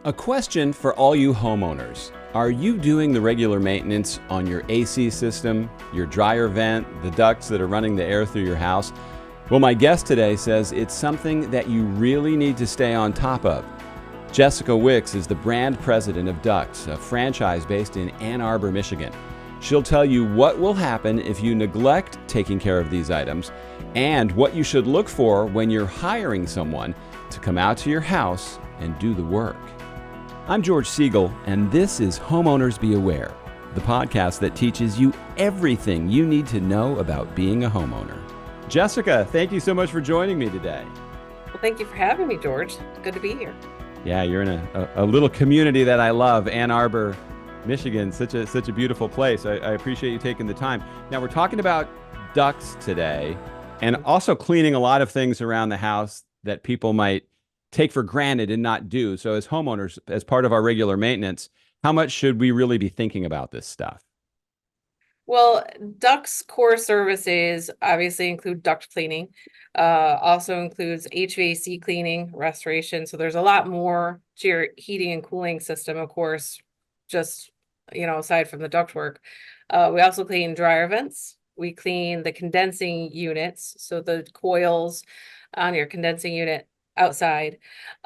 A question for all you homeowners. Are you doing the regular maintenance on your AC system, your dryer vent, the ducts that are running the air through your house? Well, my guest today says it's something that you really need to stay on top of. Jessica Wicks is the brand president of Ductz, a franchise based in Ann Arbor, Michigan. She'll tell you what will happen if you neglect taking care of these items and what you should look for when you're hiring someone to come out to your house and do the work. I'm George Siegal, and this is Homeowners Be Aware, the podcast that teaches you everything you need to know about being a homeowner. Jessica, thank you so much for joining me today. Well, thank you for having me, George. Good to be here. Yeah, you're in a little community that I love, Ann Arbor, Michigan, such a beautiful place. I appreciate you taking the time. Now, we're talking about ducts today and also cleaning a lot of things around the house that people might take for granted and not do. So as homeowners, as part of our regular maintenance, how much should we really be thinking about this stuff? Well, Ductz core services obviously include duct cleaning, also includes HVAC cleaning, restoration. So there's a lot more to your heating and cooling system, of course, just, aside from the duct work. We also clean dryer vents. We clean the condensing units, so the coils on your condensing unit outside,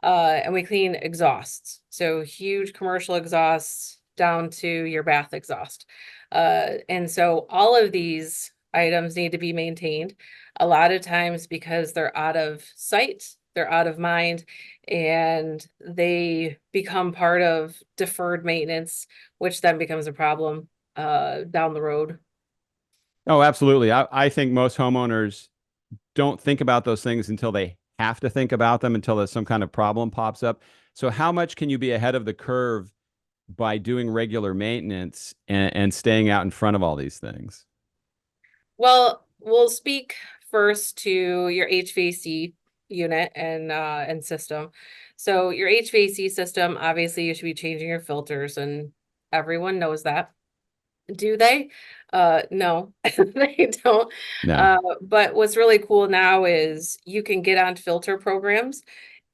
and we clean exhausts. So huge commercial exhausts down to your bath exhaust. And so all of these items need to be maintained a lot of times because they're out of sight, they're out of mind, and they become part of deferred maintenance, which then becomes a problem down the road. Oh, absolutely. I think most homeowners don't think about those things until they have to think about them, until there's some kind of problem pops up. So how much can you be ahead of the curve by doing regular maintenance and staying out in front of all these things? Well, we'll speak first to your HVAC unit and system. So your HVAC system, obviously you should be changing your filters, and everyone knows that. Do they? No, they don't. No. But what's really cool now is you can get on filter programs,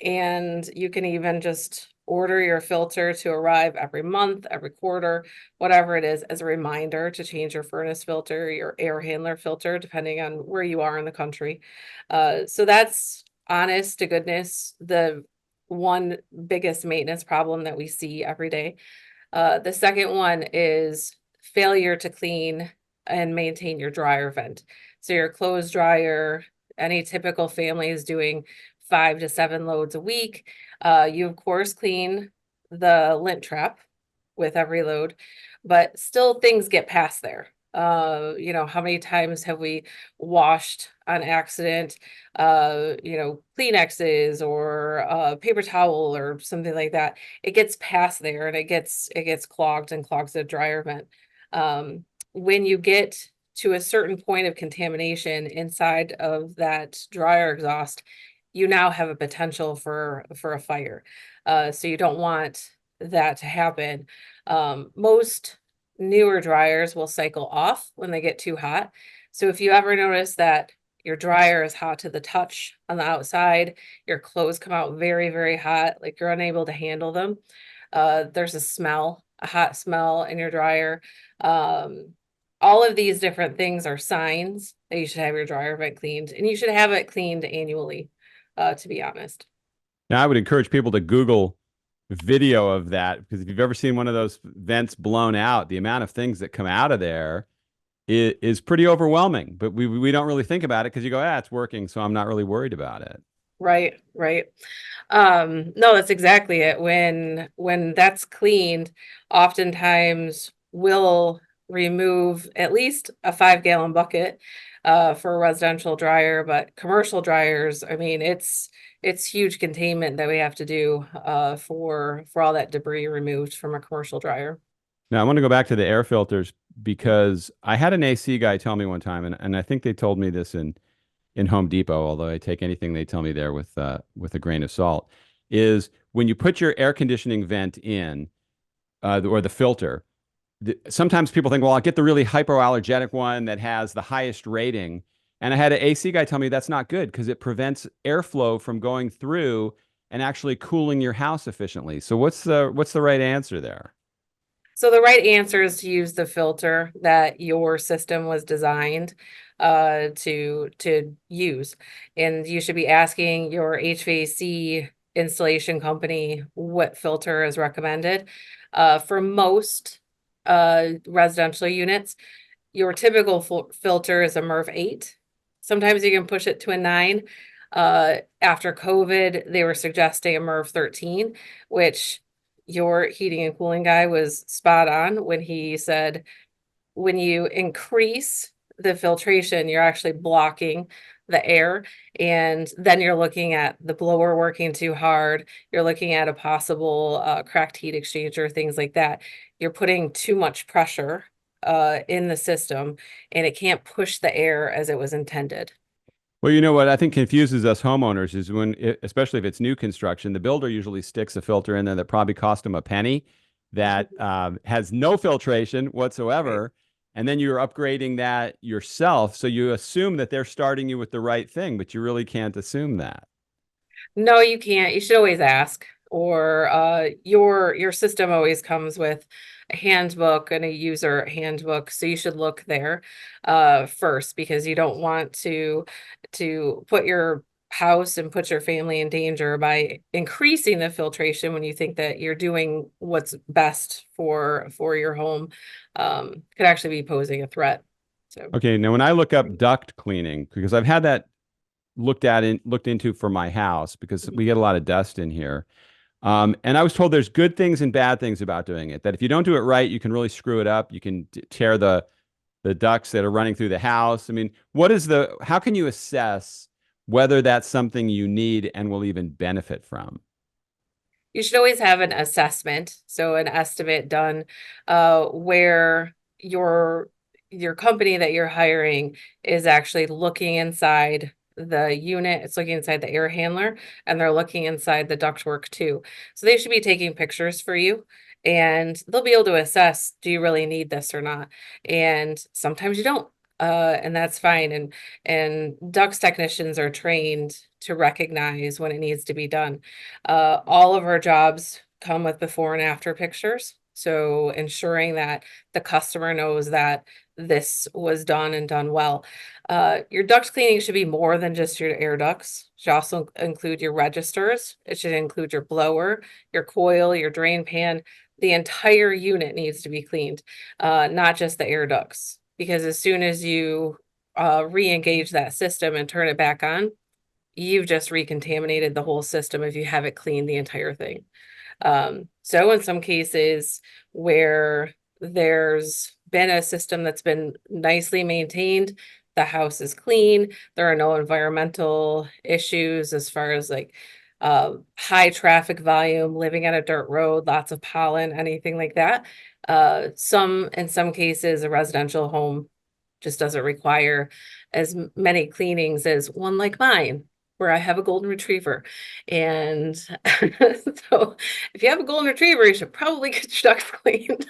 and you can even just order your filter to arrive every month, every quarter, whatever it is, as a reminder to change your furnace filter, your air handler filter, depending on where you are in the country. So that's, honest to goodness, the one biggest maintenance problem that we see every day. The second one is failure to clean and maintain your dryer vent. So your clothes dryer, any typical family is doing 5 to 7 loads a week. You of course clean the lint trap with every load, but still things get past there. How many times have we washed on accident, Kleenexes or paper towel or something like that? It gets past there and it gets clogged and clogs the dryer vent. When you get to a certain point of contamination inside of that dryer exhaust, you now have a potential for a fire. So you don't want that to happen. Most newer dryers will cycle off when they get too hot. So if you ever notice that your dryer is hot to the touch on the outside, your clothes come out very, very hot, like you're unable to handle them. There's a hot smell in your dryer. All of these different things are signs that you should have your dryer vent cleaned, and you should have it cleaned annually, to be honest. Now, I would encourage people to Google video of that, because if you've ever seen one of those vents blown out, the amount of things that come out of there is pretty overwhelming. But we don't really think about it because you go, it's working, so I'm not really worried about it. Right. No, that's exactly it. When that's cleaned, oftentimes we'll remove at least a 5-gallon bucket for a residential dryer, but commercial dryers, I mean, it's huge containment that we have to do for all that debris removed from a commercial dryer. Now, I want to go back to the air filters because I had an AC guy tell me one time, and I think they told me this in Home Depot, although I take anything they tell me there with a grain of salt, is when you put your air conditioning vent in, or the filter, sometimes people think, well, I'll get the really hypoallergenic one that has the highest rating. And I had an AC guy tell me that's not good because it prevents airflow from going through and actually cooling your house efficiently. So what's the right answer there? So the right answer is to use the filter that your system was designed to use. And you should be asking your HVAC installation company what filter is recommended. For most residential units, your typical filter is a MERV 8. Sometimes you can push it to a 9. After COVID, they were suggesting a MERV 13, which your heating and cooling guy was spot on when he said when you increase the filtration, you're actually blocking the air. And then you're looking at the blower working too hard. You're looking at a possible cracked heat exchanger, things like that. You're putting too much pressure in the system and it can't push the air as it was intended. Well, you know what I think confuses us homeowners is especially if it's new construction, the builder usually sticks a filter in there that probably cost them a penny that has no filtration Right. whatsoever. And then you're upgrading that yourself. So you assume that they're starting you with the right thing, but you really can't assume that. No, you can't. You should always ask. Or your system always comes with a handbook and a user handbook. So you should look there first because you don't want to put your house and put your family in danger by increasing the filtration when you think that you're doing what's best for your home. Could actually be posing a threat. So Okay, now when I look up duct cleaning, because I've had that looked into for my house because we get a lot of dust in here. And I was told there's good things and bad things about doing it. That if you don't do it right, you can really screw it up. You can tear the ducts that are running through the house. I mean, how can you assess whether that's something you need and will even benefit from? you should always have an assessment, so an estimate done, where your company that you're hiring is actually looking inside the unit, it's looking inside the air handler, and they're looking inside the ductwork too. So they should be taking pictures for you, and they'll be able to assess, do you really need this or not? And sometimes you don't, and that's fine. And ducts technicians are trained to recognize when it needs to be done. All of our jobs come with before and after pictures. So ensuring that the customer knows that this was done and done well. Your duct cleaning should be more than just your air ducts. It should also include your registers. It should include your blower, your coil, your drain pan. The entire unit needs to be cleaned, not just the air ducts. Because as soon as you re-engage that system and turn it back on, you've just recontaminated the whole system if you haven't cleaned the entire thing. So in some cases where there's been a system that's been nicely maintained, the house is clean, there are no environmental issues as far as like high traffic volume, living on a dirt road, lots of pollen, anything like that. In some cases, a residential home just doesn't require as many cleanings as one like mine, where I have a golden retriever. And so if you have a golden retriever, you should probably get your ducts cleaned.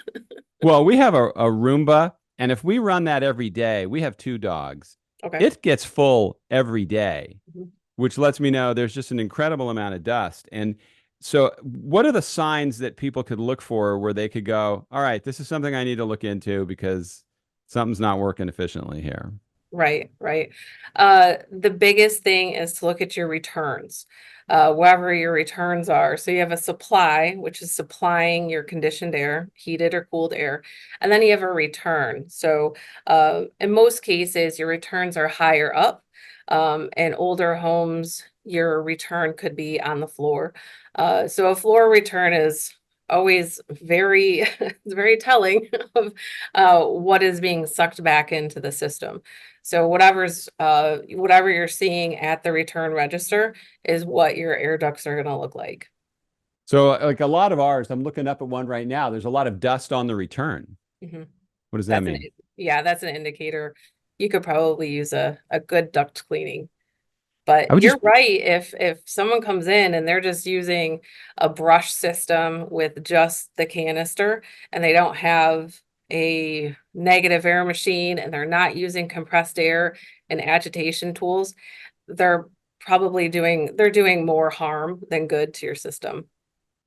Well, we have a Roomba, and if we run that every day, we have two dogs. Okay. It gets full every day, Mhm. which lets me know there's just an incredible amount of dust. And so, what are the signs that people could look for where they could go, all right, this is something I need to look into because something's not working efficiently here? Right, right. The biggest thing is to look at your returns, wherever your returns are. So you have a supply, which is supplying your conditioned air, heated or cooled air, and then you have a return. So in most cases, your returns are higher up. In older homes, your return could be on the floor. So a floor return is always very, it's very telling of what is being sucked back into the system. So whatever you're seeing at the return register is what your air ducts are gonna look like. So, like a lot of ours, I'm looking up at one right now. There's a lot of dust on the return. Mhm. What does that That's mean? yeah, that's an indicator. You could probably use a good duct cleaning. I But would just you're right, if someone comes in and they're just using a brush system with just the canister and they don't have a negative air machine and they're not using compressed air and agitation tools, they're probably they're doing more harm than good to your system.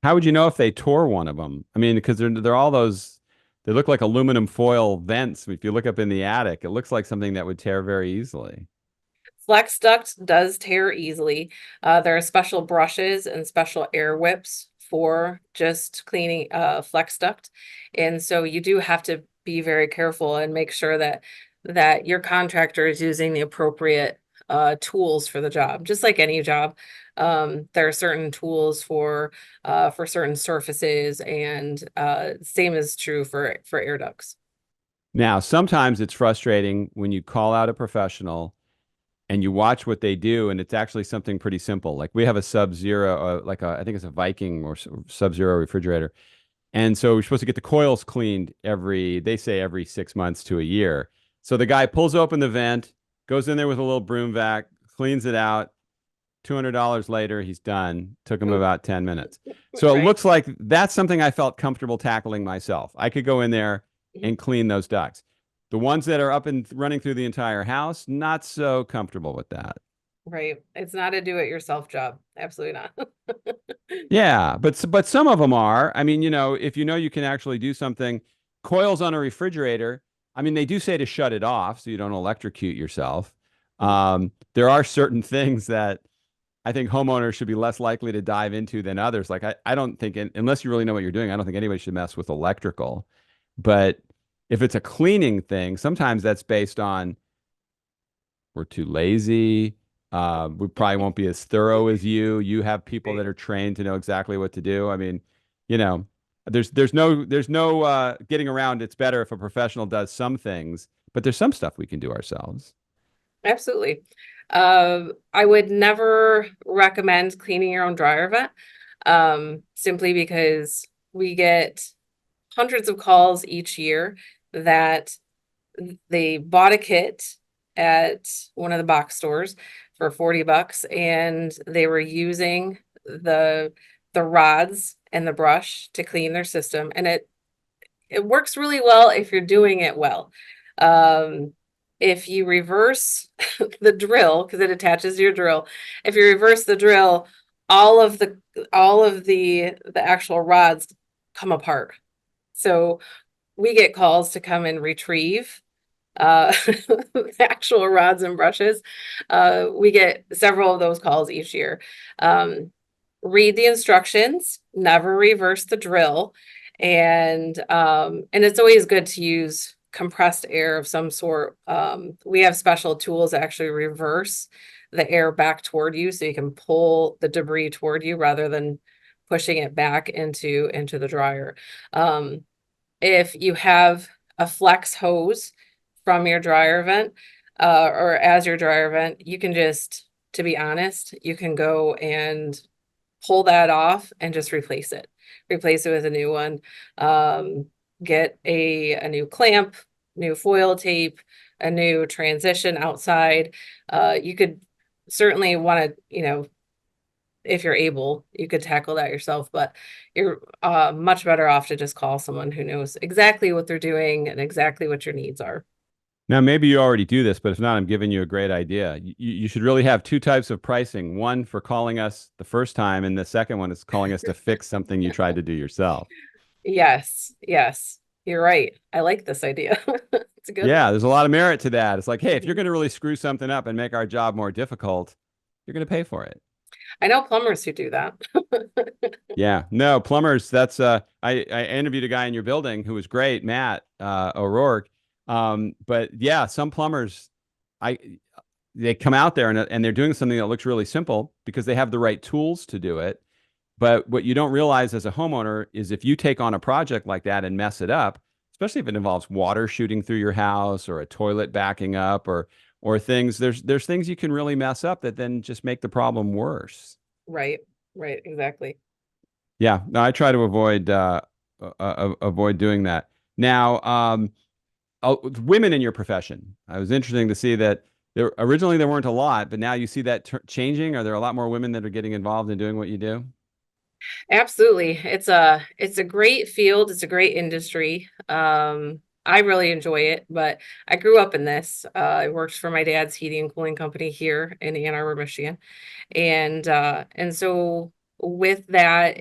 How would you know if they tore one of them? I mean, because they're all those, they look like aluminum foil vents. If you look up in the attic, it looks like something that would tear very easily. Flex duct does tear easily. There are special brushes and special air whips for just cleaning flex duct. And so you do have to be very careful and make sure that your contractor is using the appropriate tools for the job. Just like any job, there are certain tools for certain surfaces, and same is true for air ducts. Now, sometimes it's frustrating when you call out a professional and you watch what they do, and it's actually something pretty simple. Like we have a Sub-Zero, I think it's a Viking or Sub-Zero refrigerator. And so we're supposed to get the coils cleaned they say every 6 months to a year. So the guy pulls open the vent, goes in there with a little broom vac, cleans it out. $200 later, he's done. Took him about 10 minutes. So it Right. looks like that's something I felt comfortable tackling myself. I could go in there and clean those ducts. The ones that are up and running through the entire house, not so comfortable with that. Right. It's not a do-it-yourself job. Absolutely not. Yeah, but some of them are. I mean, if you know you can actually do something, coils on a refrigerator, I mean, they do say to shut it off so you don't electrocute yourself. There are certain things that I think homeowners should be less likely to dive into than others. Like I don't think, unless you really know what you're doing, I don't think anybody should mess with electrical. But if it's a cleaning thing, sometimes that's based on we're too lazy. We probably won't be as thorough as you. You have people that Right. are trained to know exactly what to do. I mean, you know, there's no getting around. It's better if a professional does some things, but there's some stuff we can do ourselves. Absolutely. I would never recommend cleaning your own dryer vent, simply because we get hundreds of calls each year that they bought a kit at one of the box stores for $40, and they were using the rods and the brush to clean their system, and it works really well if you're doing it well. Um, if you reverse the drill, because it attaches to your drill, if you reverse the drill, all of the actual rods come apart. So we get calls to come and retrieve the actual rods and brushes. We get several of those calls each year. Read the instructions, never reverse the drill, and it's always good to use compressed air of some sort. We have special tools that actually reverse the air back toward you, so you can pull the debris toward you rather than pushing it back into the dryer. If you have a flex hose from your dryer vent, or as your dryer vent, you can just, to be honest, you can go and pull that off and just replace it with a new one. Get a new clamp, new foil tape, a new transition outside. You could certainly want to, if you're able, you could tackle that yourself, but you're much better off to just call someone who knows exactly what they're doing and exactly what your needs are. Now, maybe you already do this, but if not, I'm giving you a great idea. You should really have two types of pricing. One for calling us the first time, and the second one is calling us to fix something you tried to do yourself. Yes, yes, you're right. I like this idea. It's a good Yeah, one. there's a lot of merit to that. It's like, hey, if you're going to really screw something up and make our job more difficult, you're going to pay for it. I know plumbers who do that. Yeah, no, plumbers, I interviewed a guy in your building who was great, Matt O'Rourke. But yeah, some plumbers, I they come out there and they're doing something that looks really simple because they have the right tools to do it. But what you don't realize as a homeowner is if you take on a project like that and mess it up, especially if it involves water shooting through your house or a toilet backing up or things, there's things you can really mess up that then just make the problem worse. Right, right, exactly. Yeah, no, I try to avoid doing that. Now, women in your profession, I was interesting to see that originally there weren't a lot, but now you see that changing. Are there a lot more women that are getting involved in doing what you do? Absolutely. It's a great field. It's a great industry. I really enjoy it, but I grew up in this. I worked for my dad's heating and cooling company here in Ann Arbor, Michigan. And so with that,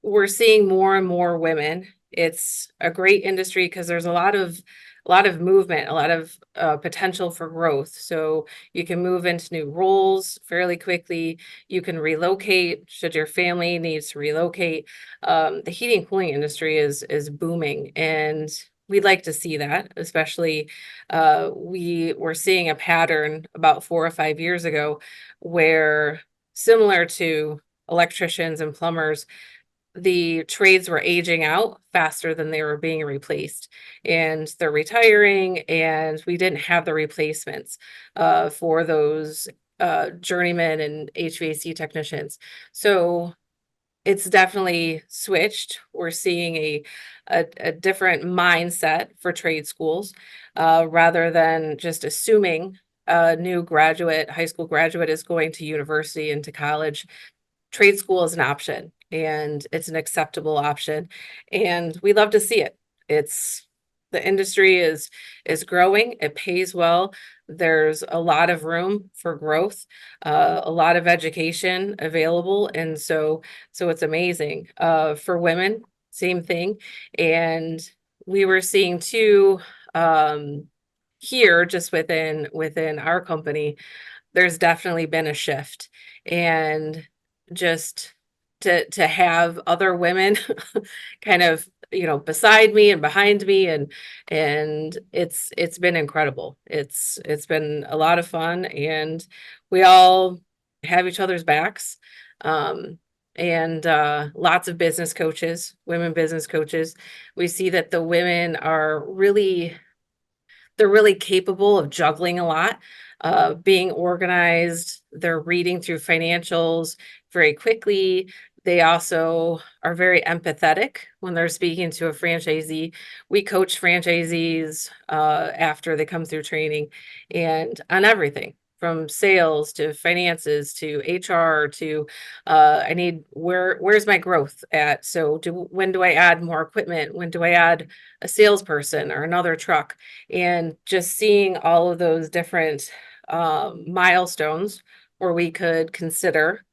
we're seeing more and more women. It's a great industry because there's a lot of movement, a lot of potential for growth. So you can move into new roles fairly quickly. You can relocate should your family needs to relocate. The heating and cooling industry is booming, and we'd like to see that. Especially, we were seeing a pattern about 4 or 5 years ago where, similar to electricians and plumbers, the trades were aging out faster than they were being replaced, and they're retiring, and we didn't have the replacements for those journeymen and HVAC technicians. So it's definitely switched. We're seeing a different mindset for trade schools, rather than just assuming a new graduate, high school graduate, is going to university and to college. Trade school is an option, and it's an acceptable option, and we love to see it. It's The industry is growing. It pays well. There's a lot of room for growth, a lot of education available, and so it's amazing. For women, same thing. And we were seeing too, um, here, just within our company, there's definitely been a shift. And just to have other women kind of, beside me and behind me, and it's been incredible. It's been a lot of fun, and we all have each other's backs. um and lots of business coaches, women business coaches. We see that the women are really, they're really capable of juggling a lot, being organized. They're reading through financials very quickly. They also are very empathetic when they're speaking to a franchisee. We coach franchisees after they come through training, and on everything from sales to finances to HR to I need, where's my growth at? So when do I add more equipment? When do I add a salesperson or another truck? And just seeing all of those different milestones where we could consider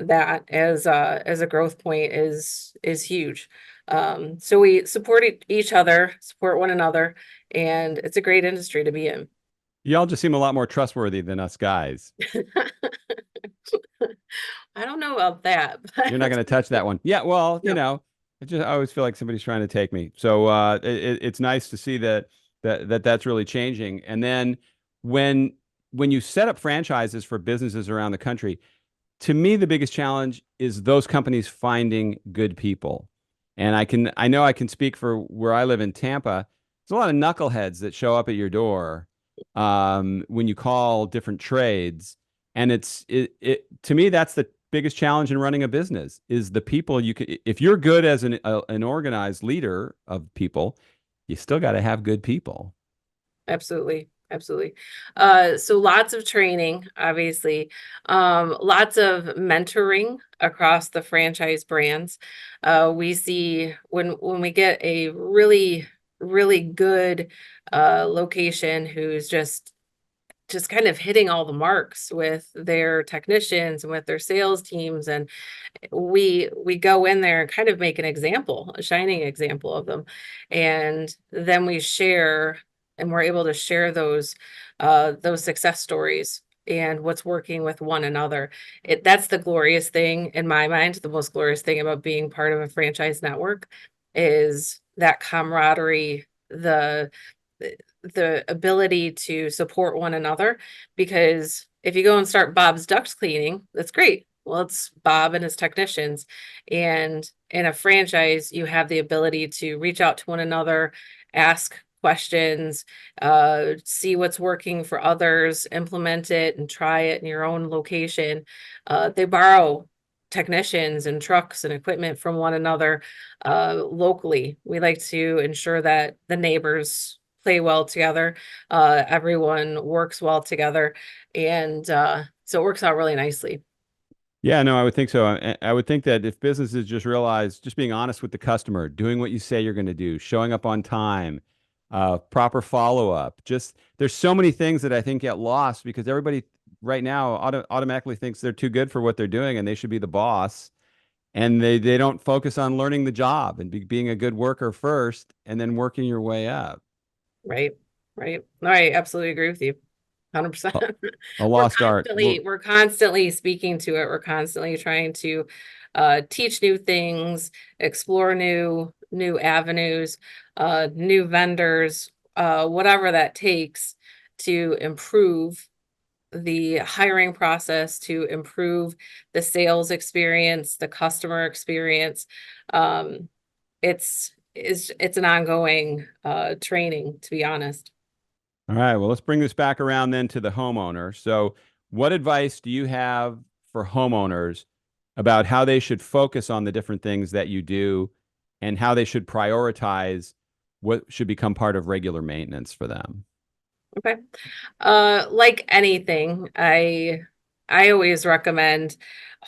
that as a growth point is huge. So we support each other, support one another, and it's a great industry to be in. Y'all just seem a lot more trustworthy than us guys. I don't know about that, You're not but going to touch that one. Yeah, well, no. I always feel like somebody's trying to take me. So it's nice to see that's really changing. And then when when you set up franchises for businesses around the country, to me the biggest challenge is those companies finding good people. And I know I can speak for where I live in Tampa. There's a lot of knuckleheads that show up at your door when you call different trades, and it to me that's the biggest challenge in running a business is the people you could. If you're good as an organized leader of people, you still got to have good people. Absolutely. Absolutely. So lots of training, obviously, lots of mentoring across the franchise brands. We see when we get a really, really good location who's just kind of hitting all the marks with their technicians and with their sales teams, and we go in there and kind of make an example, a shining example of them, and then we share, and we're able to share those success stories and what's working with one another. That's the glorious thing in my mind. The most glorious thing about being part of a franchise network is that camaraderie, the ability to support one another. Because if you go and start Bob's duct cleaning, that's great. Well, it's Bob and his technicians. And in a franchise, you have the ability to reach out to one another, ask questions, see what's working for others, implement it, and try it in your own location. They borrow technicians and trucks and equipment from one another locally. We like to ensure that the neighbors play well together, everyone works well together, and so it works out really nicely. Yeah, no, I would think so. I would think that if businesses just realize, just being honest with the customer, doing what you say you're going to do, showing up on time, proper follow-up, just there's so many things that I think get lost because everybody right now automatically thinks they're too good for what they're doing and they should be the boss. And they don't focus on learning the job and being a good worker first and then working your way up. Right. Right. I absolutely agree with you. 100%. A lost art. We're constantly speaking to it. We're constantly trying to teach new things, explore new avenues, new vendors, whatever that takes to improve the hiring process, to improve the sales experience, the customer experience. It's an ongoing training, to be honest. All right, well, let's bring this back around then to the homeowner. So, what advice do you have for homeowners about how they should focus on the different things that you do and how they should prioritize what should become part of regular maintenance for them? Okay. Like anything, I always recommend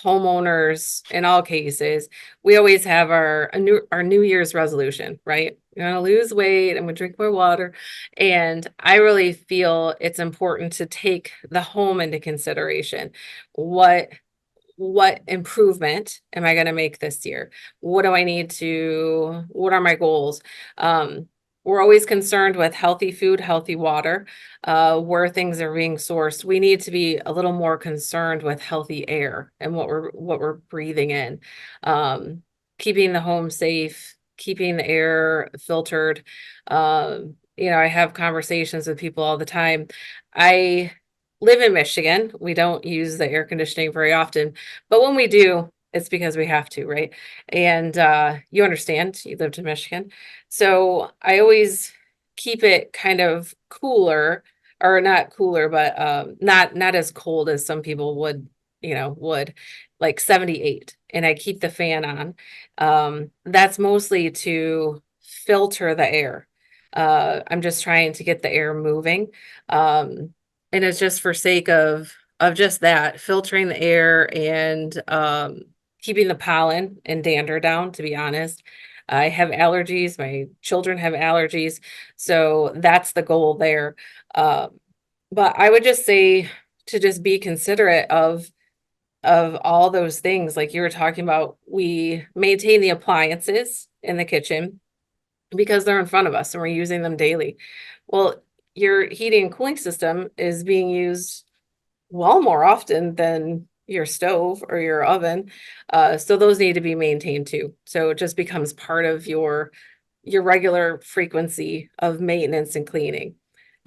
homeowners in all cases. We always have our New Year's resolution, right? You're gonna lose weight, I'm gonna drink more water. And I really feel it's important to take the home into consideration. What what improvement am I going to make this year? What are my goals? We're always concerned with healthy food, healthy water, where things are being sourced. We need to be a little more concerned with healthy air and what we're breathing in. Keeping the home safe, keeping the air filtered. I have conversations with people all the time. I live in Michigan. We don't use the air conditioning very often, but when we do, it's because we have to, right? And you understand, you lived in Michigan. So I always keep it kind of cooler, or not cooler, but not as cold as some people would, like 78. And I keep the fan on. That's mostly to filter the air. I'm just trying to get the air moving. And it's just for sake of just that, filtering the air and keeping the pollen and dander down, to be honest. I have allergies, my children have allergies, so that's the goal there. But I would just say to just be considerate of all those things. Like you were talking about, we maintain the appliances in the kitchen because they're in front of us and we're using them daily. Well, your heating and cooling system is being used well more often than your stove or your oven. So those need to be maintained too. So it just becomes part of your regular frequency of maintenance and cleaning,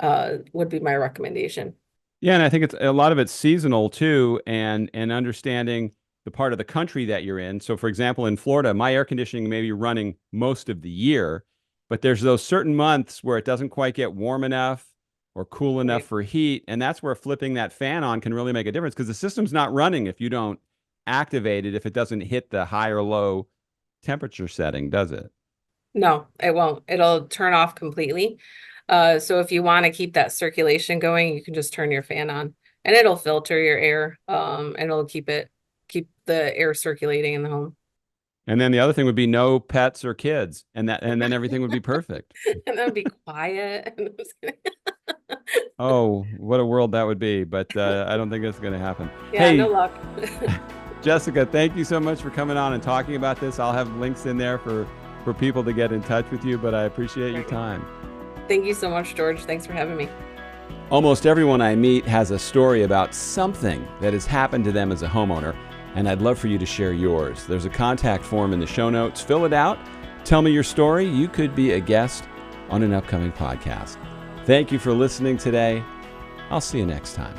would be my recommendation. Yeah, and I think it's a lot of it's seasonal too, and understanding the part of the country that you're in. So, for example, in Florida, my air conditioning may be running most of the year, but there's those certain months where it doesn't quite get warm enough or cool enough Right. for heat, and that's where flipping that fan on can really make a difference because the system's not running if you don't activate it, if it doesn't hit the high or low temperature setting, does it? No, it won't. It'll turn off completely. So if you want to keep that circulation going, you can just turn your fan on and it'll filter your air, and it'll keep the air circulating in the home. And then the other thing would be no pets or kids, and then everything would be perfect. And then be quiet. Oh, what a world that would be, but I don't think that's going to happen. Yeah, no Hey, luck. Jessica, thank you so much for coming on and talking about this. I'll have links in there for people to get in touch with you, but I appreciate your time. Thank you so much, George. Thanks for having me. Almost everyone I meet has a story about something that has happened to them as a homeowner, and I'd love for you to share yours. There's a contact form in the show notes. Fill it out. Tell me your story. You could be a guest on an upcoming podcast. Thank you for listening today. I'll see you next time.